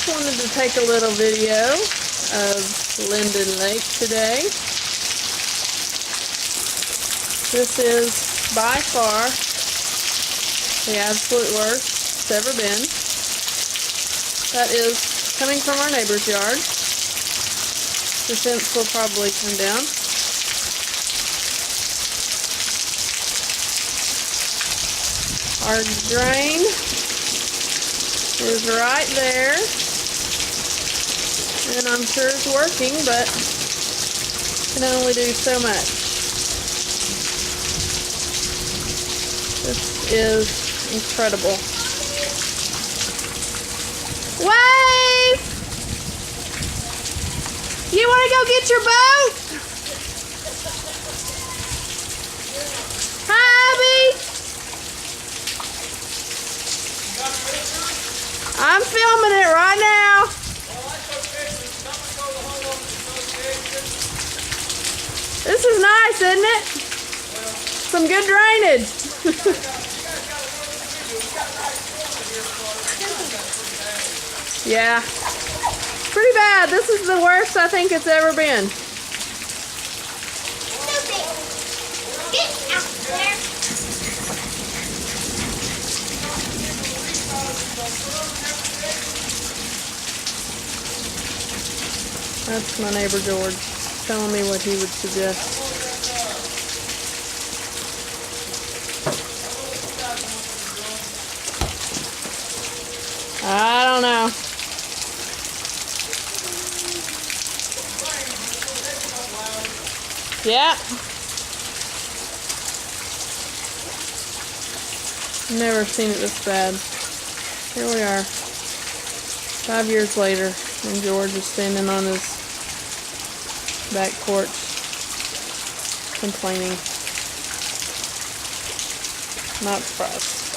wanted to take a little video of Linden Lake today. This is by far the absolute worst it's ever been. That is coming from our neighbor's yard. The fence will probably come down. Our drain is right there, and I'm sure it's working, but can only do so much. This is incredible. Wave! You want to go get your boat? Hi, Abby! I'm filming it right now. This is nice, isn't it? Some good drainage. Yeah. Pretty bad. This is the worst I think it's ever been. Get out there. That's my neighbor George telling me what he would suggest. I don't know. Yeah. Never seen it this bad. Here we are. 5 years later, and George is standing on his back porch complaining. Not surprised.